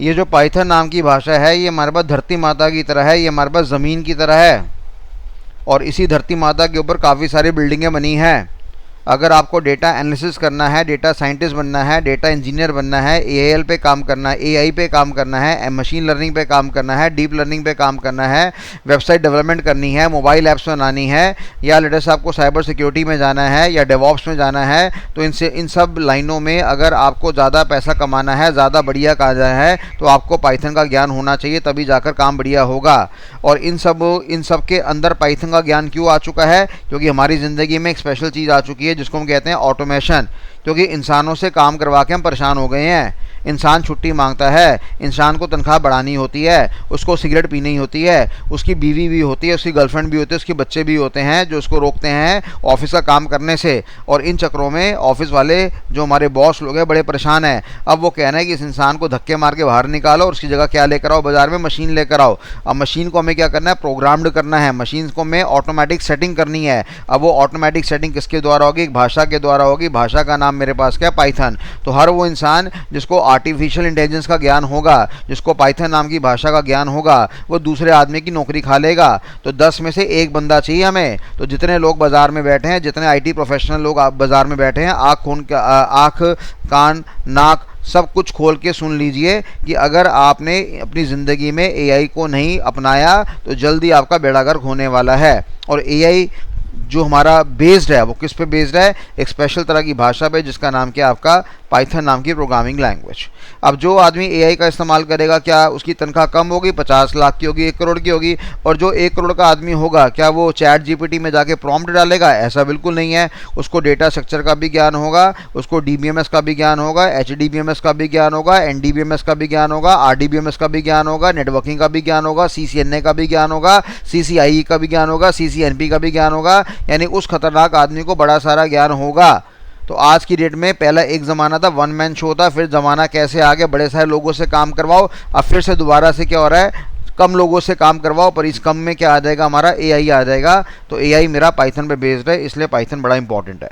ये जो पाइथन नाम की भाषा है ये हमारे पास धरती माता की तरह है, ये हमारे पास ज़मीन की तरह है और इसी धरती माता के ऊपर काफ़ी सारी बिल्डिंगें बनी हैं। अगर आपको डेटा एनालिसिस करना है, डेटा साइंटिस्ट बनना है, डेटा इंजीनियर बनना है, एआईएल पे काम करना है, एआई पे काम करना है, मशीन लर्निंग पे काम करना है, डीप लर्निंग पे काम करना है, वेबसाइट डेवलपमेंट करनी है, मोबाइल ऐप्स बनानी है, या लेटेस्ट आपको साइबर सिक्योरिटी में जाना है या डेवॉप्स में जाना है, तो इन सब लाइनों में अगर आपको ज़्यादा पैसा कमाना है, ज़्यादा बढ़िया काजा है, तो आपको पाइथन का ज्ञान होना चाहिए, तभी जाकर काम बढ़िया होगा। और इन सब के अंदर पाइथन का ज्ञान क्यों आ चुका है? क्योंकि हमारी ज़िंदगी में एक स्पेशल चीज़ आ चुकी है जिसको हम कहते हैं ऑटोमेशन। क्योंकि इंसानों से काम करवा के हम परेशान हो गए हैं। इंसान छुट्टी मांगता है, इंसान को तनख्वाह बढ़ानी होती है, उसको सिगरेट पीनी होती है, उसकी बीवी भी होती है, उसकी गर्लफ्रेंड भी होती है, उसके बच्चे भी होते हैं जो उसको रोकते हैं ऑफिस का काम करने से। और इन चक्रों में ऑफिस वाले जो हमारे बॉस लोग हैं बड़े परेशान हैं। अब वो कहना है कि इस इंसान को धक्के मार के बाहर निकालो और उसकी जगह क्या लेकर आओ, बाजार में मशीन लेकर आओ। अब मशीन को हमें क्या करना है? प्रोग्राम्ड करना है। मशीन को हमें ऑटोमेटिक सेटिंग करनी है। अब वो ऑटोमेटिक सेटिंग किसके द्वारा होगी? एक भाषा के द्वारा होगी। भाषा का नाम मेरे पास क्या? पाइथन। तो हर वो इंसान जिसको आर्टिफिशियल इंटेलिजेंस का ज्ञान होगा, जिसको पाइथन नाम की भाषा का ज्ञान होगा, वो दूसरे आदमी की नौकरी खा लेगा। तो 10 में से एक बंदा चाहिए हमें। तो जितने लोग बाजार में बैठे हैं, जितने आईटी प्रोफेशनल लोग बाजार में बैठे हैं, आँख कान नाक सब कुछ खोल के सुन लीजिए कि अगर आपने अपनी ज़िंदगी में एआई को नहीं अपनाया तो जल्दी आपका बेड़ागर्क होने वाला है। और एआई जो हमारा बेस्ड है वो किस पे बेस्ड है? एक स्पेशल तरह की भाषा पे जिसका नाम क्या? आपका पाइथन नाम की प्रोग्रामिंग लैंग्वेज। अब जो आदमी एआई का इस्तेमाल करेगा, क्या उसकी तनख्वाह कम होगी? 50 लाख की होगी, 1 करोड़ की होगी। और जो 1 करोड़ का आदमी होगा, क्या वो चैट जीपीटी में जाके प्रॉम्प्ट डालेगा? ऐसा बिल्कुल नहीं है। उसको डेटा स्ट्रक्चर का भी ज्ञान होगा, उसको डीबीएमएस का भी ज्ञान होगा, एचडीबीएमएस का भी ज्ञान होगा, एनडीबीएमएस का भी ज्ञान होगा, आरडीबीएमएस का भी ज्ञान होगा, नेटवर्किंग का भी ज्ञान होगा, सीसीएनए का भी ज्ञान होगा, सीसीआई का भी ज्ञान होगा, सीसीएनपी का भी ज्ञान होगा। यानी उस खतरनाक आदमी को बड़ा सारा ज्ञान होगा। तो आज की डेट में पहला एक ज़माना था वन मैन शो था, फिर ज़माना कैसे आ गया? बड़े सारे लोगों से काम करवाओ। अब फिर से दोबारा से क्या हो रहा है? कम लोगों से काम करवाओ, पर इस कम में क्या आ जाएगा? हमारा एआई आ जाएगा। तो एआई मेरा पाइथन पे बेस्ड है, इसलिए पाइथन बड़ा इंपॉर्टेंट है।